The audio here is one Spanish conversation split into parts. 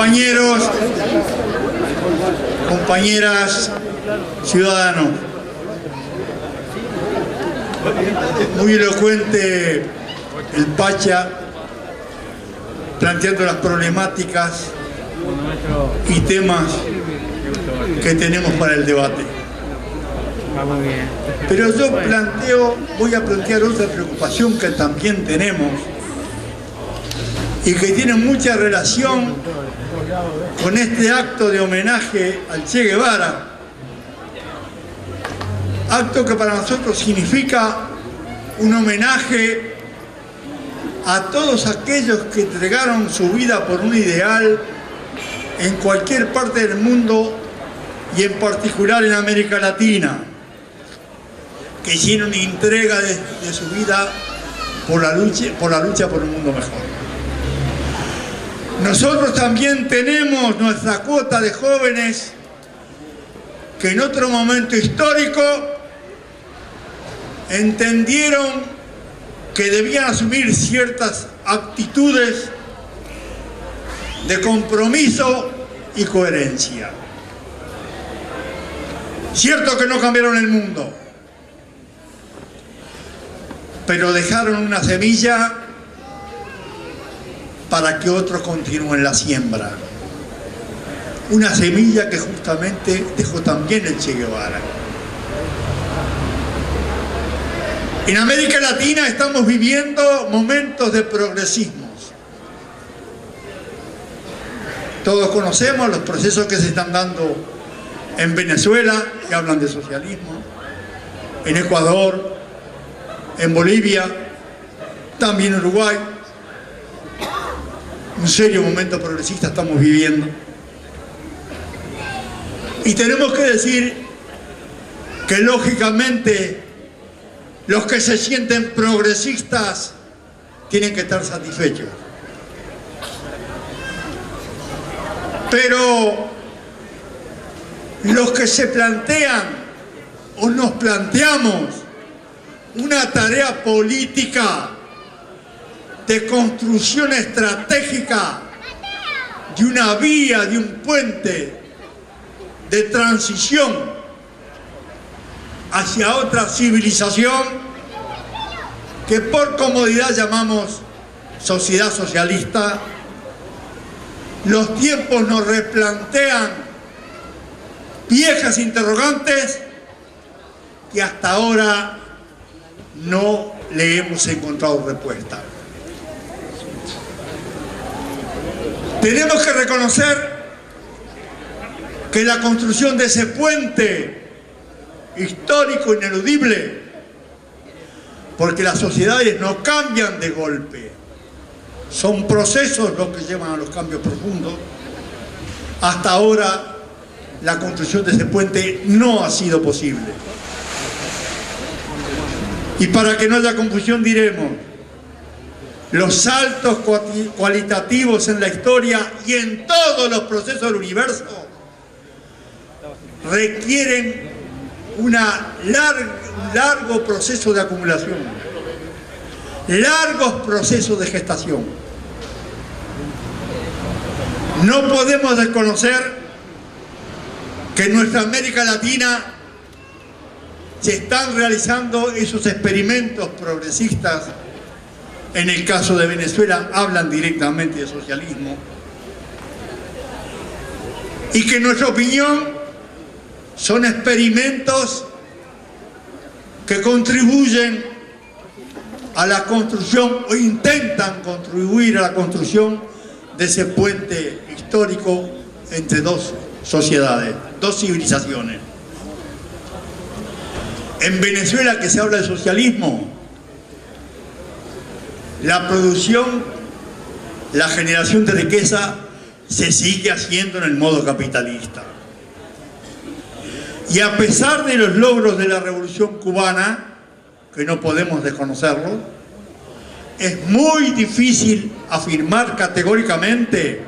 Compañeros, compañeras, ciudadanos, muy elocuente el Pacha planteando las problemáticas y temas que tenemos para el debate. Pero yo voy a plantear otra preocupación que también tenemos y que tiene mucha relación con este acto de homenaje al Che Guevara, acto que para nosotros significa un homenaje a todos aquellos que entregaron su vida por un ideal en cualquier parte del mundo y en particular en América Latina, que hicieron entrega de su vida por la lucha por un mundo mejor. Nosotros también tenemos nuestra cuota de jóvenes que en otro momento histórico entendieron que debían asumir ciertas actitudes de compromiso y coherencia. Cierto que no cambiaron el mundo, pero dejaron una semilla para que otros continúen la siembra. Una semilla que justamente dejó también el Che Guevara. En América Latina estamos viviendo momentos de progresismos. Todos conocemos los procesos que se están dando en Venezuela, que hablan de socialismo, en Ecuador, en Bolivia, también en Uruguay. Un serio momento progresista estamos viviendo. Y tenemos que decir que lógicamente los que se sienten progresistas tienen que estar satisfechos. Pero los que se plantean o nos planteamos una tarea política de construcción estratégica de una vía, de un puente de transición hacia otra civilización que por comodidad llamamos sociedad socialista, los tiempos nos replantean viejas interrogantes que hasta ahora no le hemos encontrado respuesta. Tenemos que reconocer que la construcción de ese puente histórico ineludible, porque las sociedades no cambian de golpe, son procesos los que llevan a los cambios profundos. Hasta ahora la construcción de ese puente no ha sido posible. Y para que no haya confusión diremos, los saltos cualitativos en la historia y en todos los procesos del universo requieren un largo proceso de acumulación, largos procesos de gestación. No podemos desconocer que en nuestra América Latina se están realizando esos experimentos progresistas. En el caso de Venezuela hablan directamente de socialismo y que en nuestra opinión son experimentos que contribuyen a la construcción o intentan contribuir a la construcción de ese puente histórico entre dos sociedades, dos civilizaciones. En Venezuela, que se habla de socialismo, la producción, la generación de riqueza se sigue haciendo en el modo capitalista. Y a pesar de los logros de la Revolución Cubana, que no podemos desconocerlo, es muy difícil afirmar categóricamente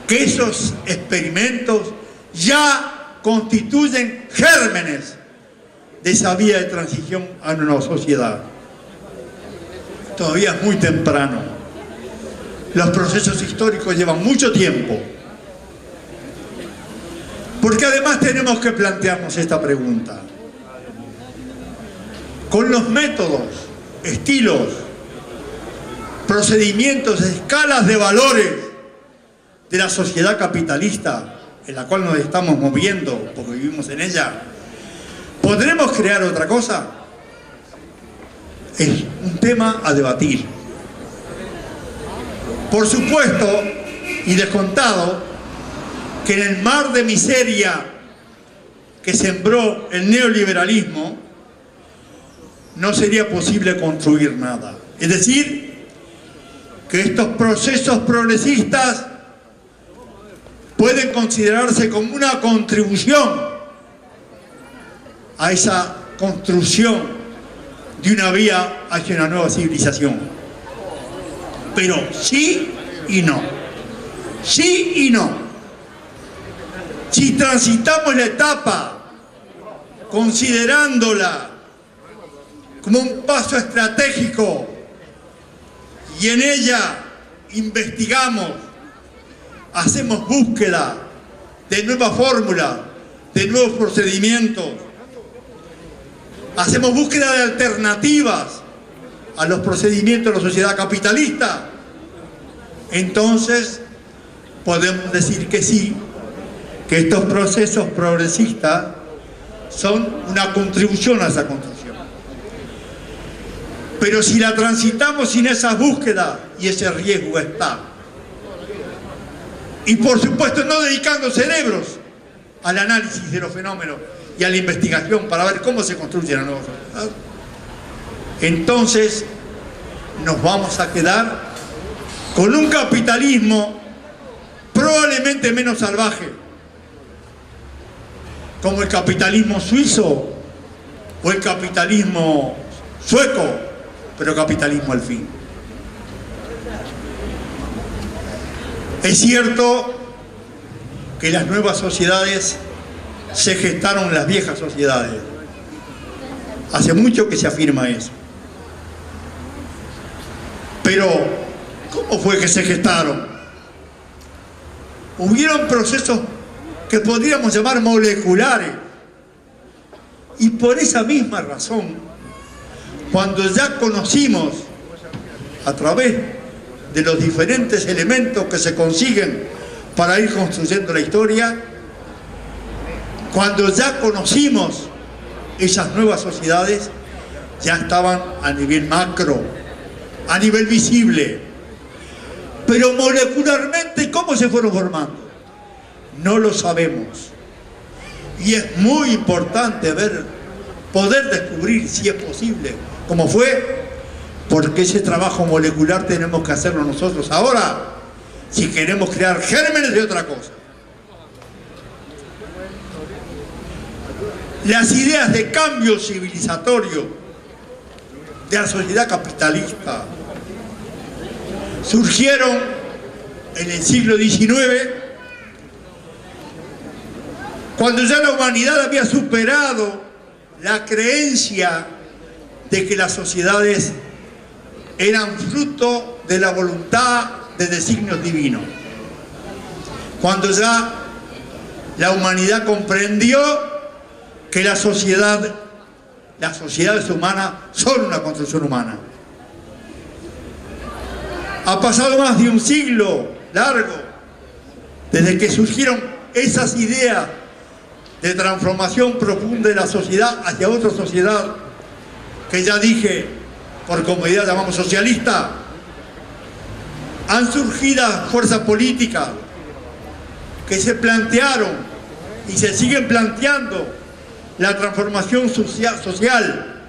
que esos experimentos ya constituyen gérmenes de esa vía de transición a una nueva sociedad. Todavía es muy temprano. Los procesos históricos llevan mucho tiempo. Porque además tenemos que plantearnos esta pregunta. Con los métodos, estilos, procedimientos, escalas de valores de la sociedad capitalista en la cual nos estamos moviendo porque vivimos en ella, ¿podremos crear otra cosa? Es un tema a debatir. Por supuesto, y descontado, que en el mar de miseria que sembró el neoliberalismo no sería posible construir nada. Es decir, que estos procesos progresistas pueden considerarse como una contribución a esa construcción de una vía hacia una nueva civilización. Pero sí y no. Sí y no. Si transitamos la etapa considerándola como un paso estratégico y en ella investigamos, hacemos búsqueda de nuevas fórmulas, de nuevos procedimientos, hacemos búsqueda de alternativas a los procedimientos de la sociedad capitalista, entonces podemos decir que sí, que estos procesos progresistas son una contribución a esa construcción. Pero si la transitamos sin esa búsqueda, y ese riesgo está, y por supuesto no dedicando cerebros al análisis de los fenómenos y a la investigación para ver cómo se construye la nueva sociedad, entonces nos vamos a quedar con un capitalismo probablemente menos salvaje, como el capitalismo suizo o el capitalismo sueco, pero capitalismo al fin. Es cierto que las nuevas sociedades se gestaron en las viejas sociedades. Hace mucho que se afirma eso. Pero, ¿cómo fue que se gestaron? Hubieron procesos que podríamos llamar moleculares. Y por esa misma razón, cuando ya conocimos a través de los diferentes elementos que se consiguen para ir construyendo la historia, cuando ya conocimos esas nuevas sociedades, ya estaban a nivel macro, a nivel visible. Pero molecularmente, ¿cómo se fueron formando? No lo sabemos. Y es muy importante poder descubrir si es posible cómo fue, porque ese trabajo molecular tenemos que hacerlo nosotros ahora, si queremos crear gérmenes de otra cosa. Las ideas de cambio civilizatorio de la sociedad capitalista surgieron en el siglo XIX, cuando ya la humanidad había superado la creencia de que las sociedades eran fruto de la voluntad de designios divinos. Cuando ya la humanidad comprendió que las sociedades humanas son una construcción humana. Ha pasado más de un siglo largo desde que surgieron esas ideas de transformación profunda de la sociedad hacia otra sociedad que ya dije, por comodidad llamamos socialista. Han surgido fuerzas políticas que se plantearon y se siguen planteando la transformación social.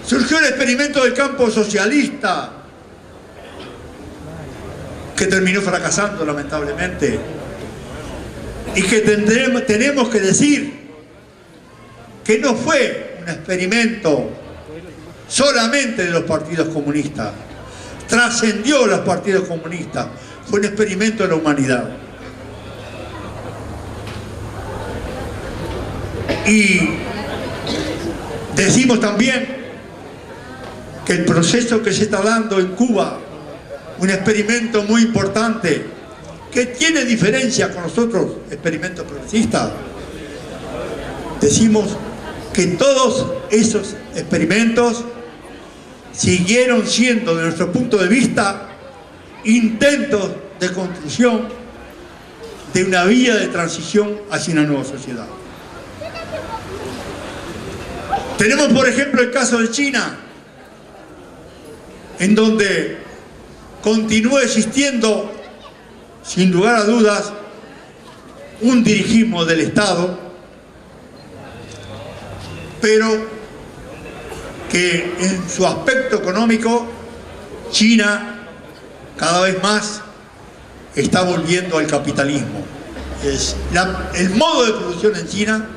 Surgió el experimento del campo socialista, que terminó fracasando lamentablemente, y que tenemos que decir que no fue un experimento solamente de los partidos comunistas, trascendió los partidos comunistas, fue un experimento de la humanidad. Y decimos también que el proceso que se está dando en Cuba un experimento muy importante que tiene diferencia con los otros experimentos progresistas. Decimos que todos esos experimentos siguieron siendo, de nuestro punto de vista, intentos de construcción de una vía de transición hacia una nueva sociedad. Tenemos, por ejemplo, el caso de China, en donde continúa existiendo, sin lugar a dudas, un dirigismo del Estado, pero que en su aspecto económico, China cada vez más está volviendo al capitalismo. El modo de producción en China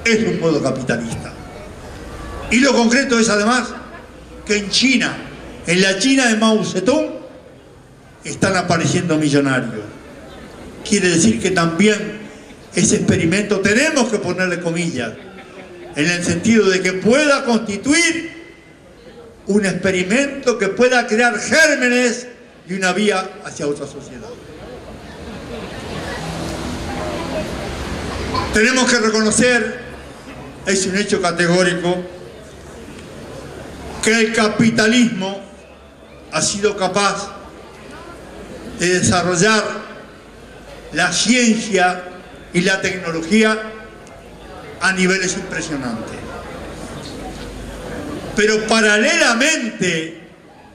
es un modo capitalista. Y lo concreto es además que en China, en la China de Mao Zedong, están apareciendo millonarios. Quiere decir que también ese experimento tenemos que ponerle comillas, en el sentido de que pueda constituir un experimento que pueda crear gérmenes de una vía hacia otra sociedad. Tenemos que reconocer, es un hecho categórico, que el capitalismo ha sido capaz de desarrollar la ciencia y la tecnología a niveles impresionantes. Pero paralelamente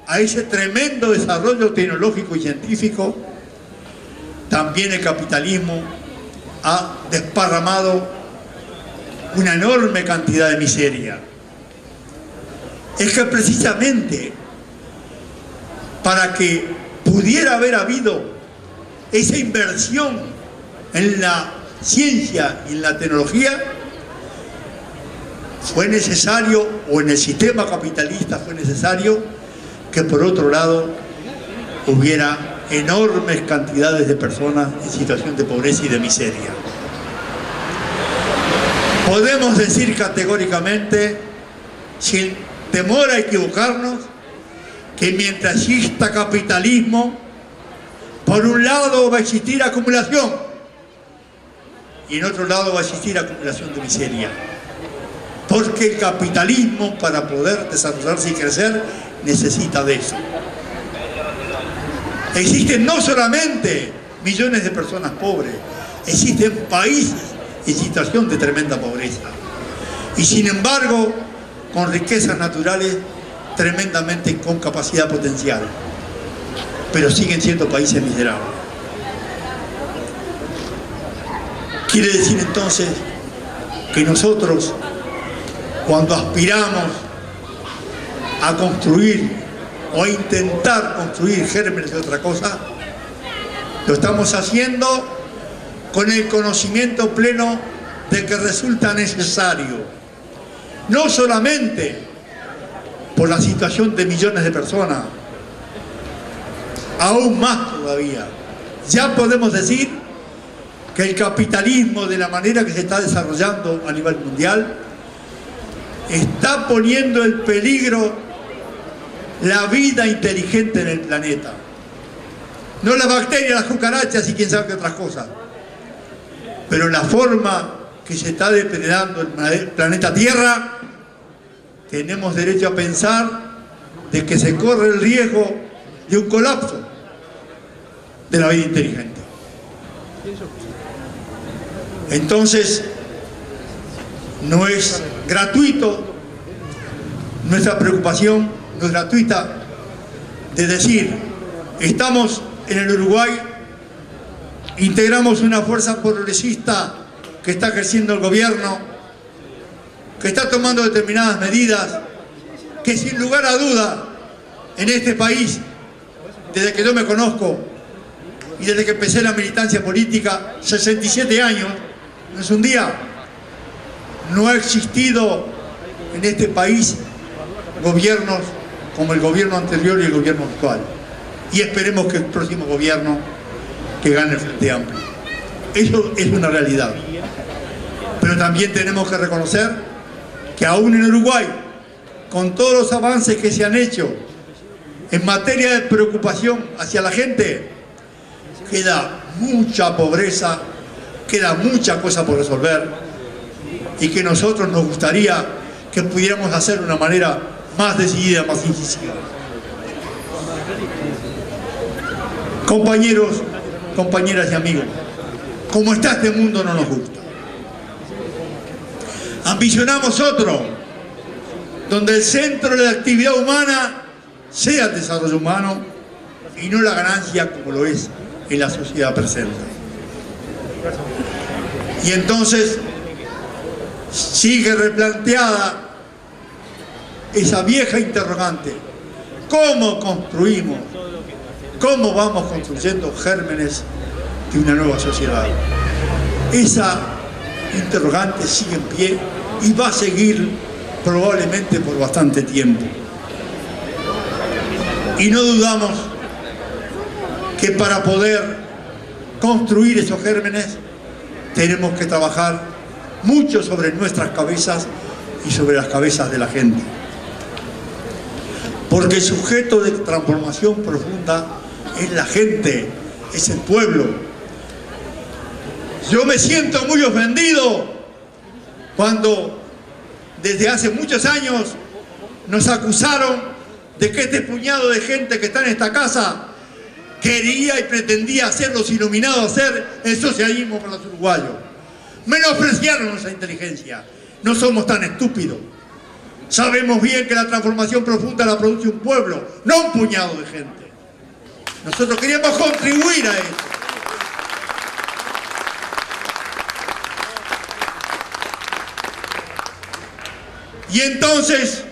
a ese tremendo desarrollo tecnológico y científico, también el capitalismo ha desparramado una enorme cantidad de miseria. Es que precisamente para que pudiera haber habido esa inversión en la ciencia y en la tecnología, fue necesario, o en el sistema capitalista fue necesario, que por otro lado hubiera enormes cantidades de personas en situación de pobreza y de miseria. Podemos decir categóricamente, sin temor a equivocarnos, que mientras exista capitalismo, por un lado va a existir acumulación y en otro lado va a existir acumulación de miseria. Porque el capitalismo, para poder desarrollarse y crecer, necesita de eso. Existen no solamente millones de personas pobres, existen países en situación de tremenda pobreza. Y sin embargo, con riquezas naturales tremendamente con capacidad potencial. Pero siguen siendo países miserables. Quiere decir entonces que nosotros, cuando aspiramos a construir o a intentar construir gérmenes de otra cosa, lo estamos haciendo con el conocimiento pleno de que resulta necesario, no solamente por la situación de millones de personas, aún más todavía. Ya podemos decir que el capitalismo, de la manera que se está desarrollando a nivel mundial, está poniendo en peligro la vida inteligente en el planeta. No las bacterias, las cucarachas y quién sabe qué otras cosas. Pero la forma que se está depredando el planeta Tierra, tenemos derecho a pensar de que se corre el riesgo de un colapso de la vida inteligente. Entonces, no es gratuito, nuestra preocupación no es gratuita de decir, estamos en el Uruguay, integramos una fuerza progresista que está ejerciendo el gobierno, que está tomando determinadas medidas, que sin lugar a duda en este país, desde que yo me conozco y desde que empecé la militancia política, 67 años, no es un día, no ha existido en este país gobiernos como el gobierno anterior y el gobierno actual. Y esperemos que el próximo gobierno que gane el Frente Amplio. Eso es una realidad. Pero también tenemos que reconocer que aún en Uruguay, con todos los avances que se han hecho en materia de preocupación hacia la gente, queda mucha pobreza, queda mucha cosa por resolver y que nosotros nos gustaría que pudiéramos hacer de una manera más decidida, más incisiva. Compañeros, compañeras y amigos, como está este mundo no nos gusta. Ambicionamos otro, donde el centro de la actividad humana sea el desarrollo humano y no la ganancia como lo es en la sociedad presente. Y entonces sigue replanteada esa vieja interrogante: ¿cómo construimos? ¿Cómo vamos construyendo gérmenes de una nueva sociedad? Esa interrogante sigue en pie y va a seguir probablemente por bastante tiempo. Y no dudamos que para poder construir esos gérmenes tenemos que trabajar mucho sobre nuestras cabezas y sobre las cabezas de la gente. Porque el sujeto de transformación profunda es la gente, es el pueblo. Yo me siento muy ofendido cuando desde hace muchos años nos acusaron de que este puñado de gente que está en esta casa quería y pretendía hacer los iluminados, hacer el socialismo para los uruguayos. Menospreciaron nuestra inteligencia. No somos tan estúpidos. Sabemos bien que la transformación profunda la produce un pueblo, no un puñado de gente. Nosotros queríamos contribuir a eso. Y entonces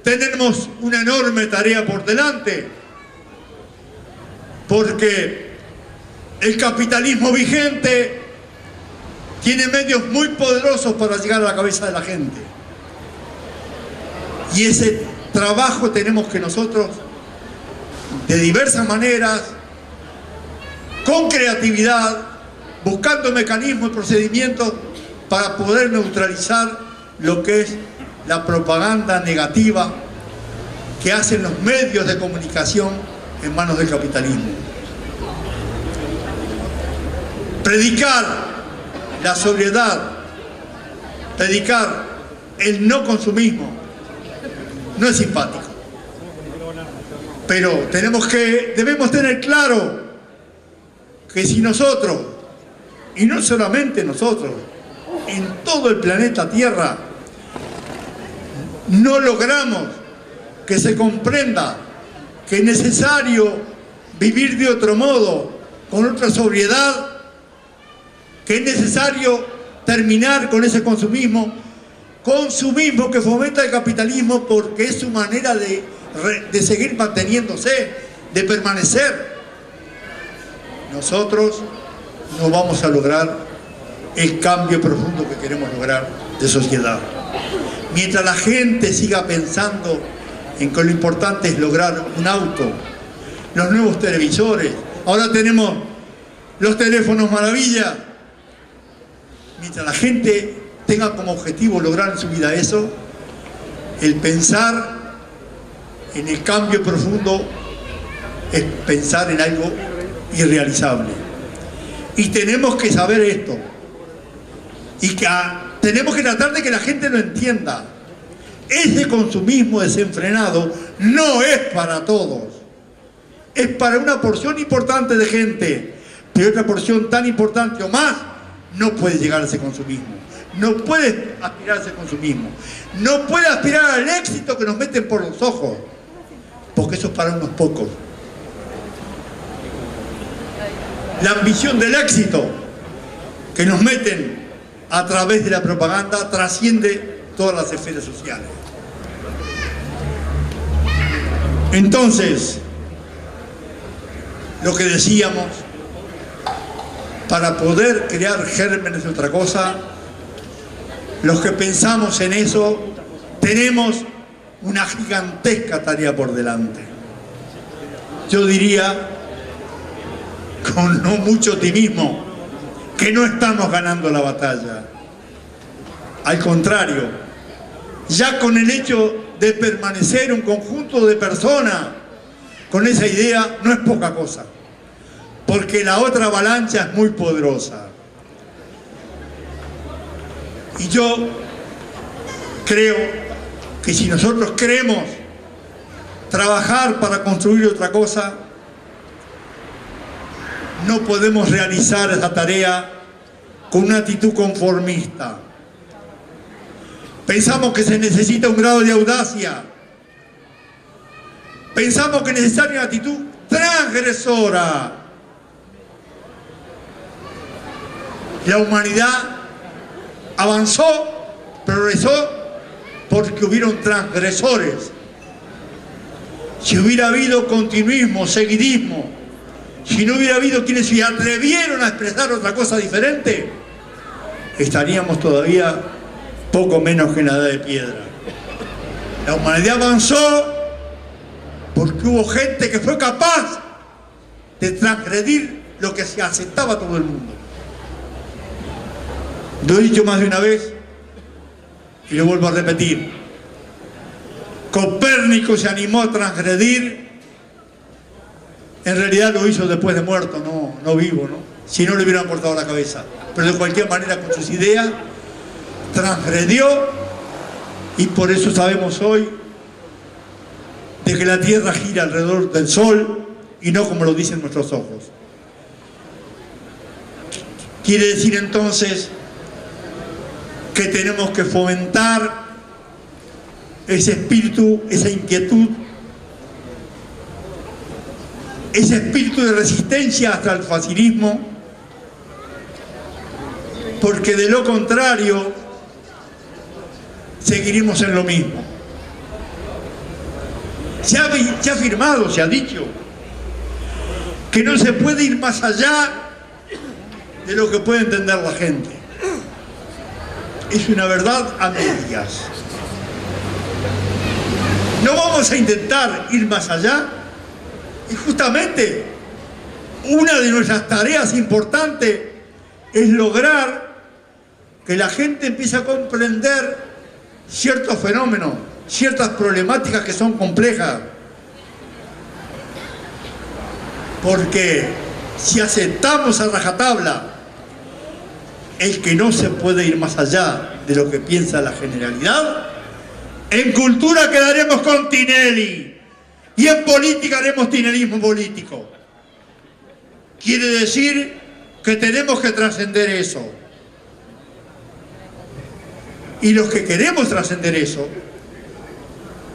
tenemos una enorme tarea por delante, porque el capitalismo vigente tiene medios muy poderosos para llegar a la cabeza de la gente. Y ese trabajo tenemos que nosotros, de diversas maneras, con creatividad, buscando mecanismos y procedimientos para poder neutralizar lo que es la propaganda negativa que hacen los medios de comunicación en manos del capitalismo. Predicar la sobriedad, predicar el no consumismo, no es simpático. Pero debemos tener claro que si nosotros, y no solamente nosotros, en todo el planeta Tierra, no logramos que se comprenda que es necesario vivir de otro modo, con otra sobriedad, que es necesario terminar con ese consumismo que fomenta el capitalismo porque es su manera de seguir manteniéndose, de permanecer. Nosotros no vamos a lograr el cambio profundo que queremos lograr de sociedad. Mientras la gente siga pensando en que lo importante es lograr un auto, los nuevos televisores, ahora tenemos los teléfonos maravilla. Mientras la gente tenga como objetivo lograr en su vida eso, el pensar en el cambio profundo es pensar en algo irrealizable. Y tenemos que saber esto. Y que tenemos que tratar de que la gente lo entienda. Ese consumismo desenfrenado no es para todos. Es para una porción importante de gente. Pero otra porción tan importante o más no puede llegar a ese consumismo. No puede aspirar a ese consumismo. No puede aspirar al éxito que nos meten por los ojos. Porque eso es para unos pocos. La ambición del éxito que nos meten a través de la propaganda trasciende todas las esferas sociales. Entonces, lo que decíamos, para poder crear gérmenes de otra cosa, los que pensamos en eso, tenemos una gigantesca tarea por delante. Yo diría, con no mucho optimismo, que no estamos ganando la batalla. Al contrario, ya con el hecho de permanecer un conjunto de personas con esa idea no es poca cosa, porque la otra avalancha es muy poderosa. Y yo creo que si nosotros queremos trabajar para construir otra cosa, no podemos realizar esa tarea con una actitud conformista. Pensamos que se necesita un grado de audacia. Pensamos que es necesaria una actitud transgresora. La humanidad avanzó, progresó, porque hubieron transgresores. Si hubiera habido continuismo, seguidismo, si no hubiera habido quienes se atrevieron a expresar otra cosa diferente, estaríamos todavía poco menos que en la edad de piedra. La humanidad avanzó porque hubo gente que fue capaz de transgredir lo que se aceptaba a todo el mundo. Lo he dicho más de una vez y lo vuelvo a repetir. Copérnico se animó a transgredir. En realidad lo hizo después de muerto, no vivo, ¿no? Si no le hubieran cortado la cabeza. Pero de cualquier manera, con sus ideas, transgredió, y por eso sabemos hoy de que la Tierra gira alrededor del Sol y no como lo dicen nuestros ojos. Quiere decir entonces que tenemos que fomentar ese espíritu, esa inquietud, ese espíritu de resistencia hasta el facilismo, porque de lo contrario seguiremos en lo mismo. Se ha afirmado, se ha dicho, que no se puede ir más allá de lo que puede entender la gente. Es una verdad a medias. No vamos a intentar ir más allá, y justamente una de nuestras tareas importantes es lograr que la gente empiece a comprender ciertos fenómenos, ciertas problemáticas que son complejas. Porque si aceptamos a rajatabla el que no se puede ir más allá de lo que piensa la generalidad, en cultura quedaremos con Tinelli y en política haremos tinelismo político. Quiere decir que tenemos que trascender eso. Y los que queremos trascender eso,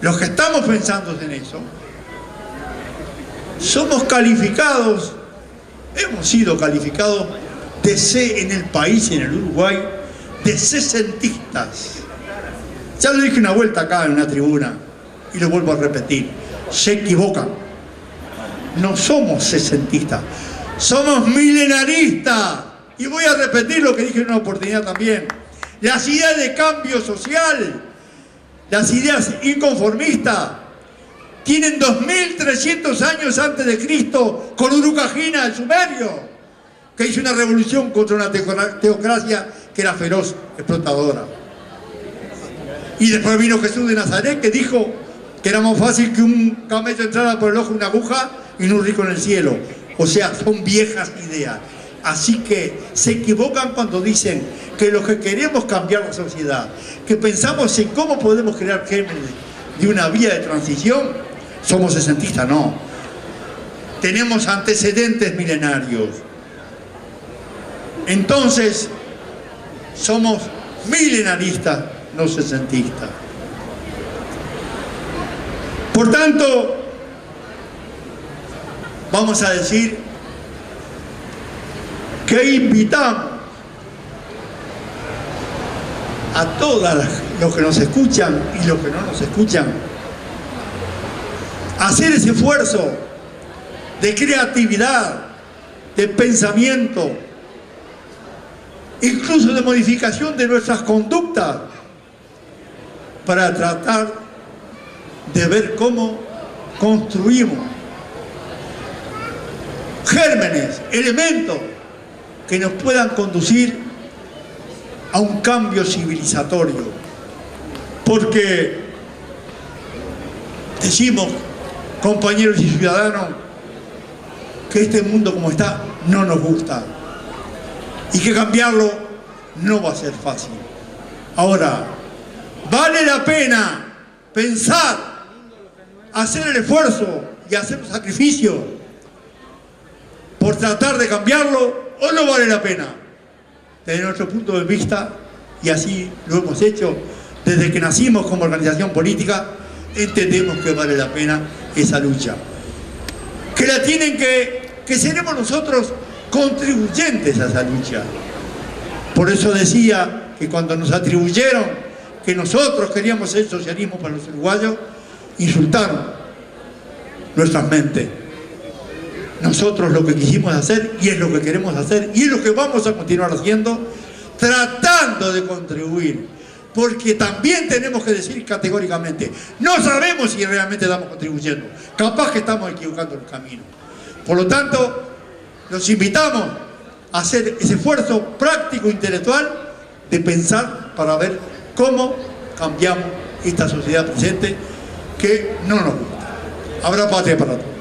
los que estamos pensando en eso, somos calificados, hemos sido calificados en el país y en el Uruguay, de sesentistas. Ya lo dije una vuelta acá en una tribuna y lo vuelvo a repetir, se equivocan. No somos sesentistas, somos milenaristas. Y voy a repetir lo que dije en una oportunidad también. Las ideas de cambio social, las ideas inconformistas, tienen 2300 años antes de Cristo con Urukagina, el sumerio, que hizo una revolución contra una teocracia que era feroz, explotadora. Y después vino Jesús de Nazaret, que dijo que era más fácil que un camello entrara por el ojo de una aguja y no un rico en el cielo. O sea, son viejas ideas. Así que se equivocan cuando dicen que los que queremos cambiar la sociedad, que pensamos en cómo podemos crear gérmenes de una vía de transición, somos sesentistas. No. Tenemos antecedentes milenarios. Entonces, somos milenaristas, no sesentistas. Por tanto, vamos a decir que invitamos a todos los que nos escuchan y los que no nos escuchan a hacer ese esfuerzo de creatividad, de pensamiento, incluso de modificación de nuestras conductas, para tratar de ver cómo construimos gérmenes, elementos que nos puedan conducir a un cambio civilizatorio. Porque decimos compañeros y ciudadanos, que este mundo como está no nos gusta y que cambiarlo no va a ser fácil. Ahora, vale la pena pensar, hacer el esfuerzo y hacer un sacrificio por tratar de cambiarlo, o no vale la pena. Desde nuestro punto de vista, y así lo hemos hecho desde que nacimos como organización política, entendemos que vale la pena esa lucha. Que seremos nosotros contribuyentes a esa lucha. Por eso decía que cuando nos atribuyeron que nosotros queríamos el socialismo para los uruguayos, insultaron nuestras mentes. Nosotros lo que quisimos hacer, y es lo que queremos hacer, y es lo que vamos a continuar haciendo, tratando de contribuir, porque también tenemos que decir categóricamente, no sabemos si realmente estamos contribuyendo, capaz que estamos equivocando el camino. Por lo tanto, los invitamos a hacer ese esfuerzo práctico, intelectual, de pensar para ver cómo cambiamos esta sociedad presente que no nos gusta. Habrá patria para todos.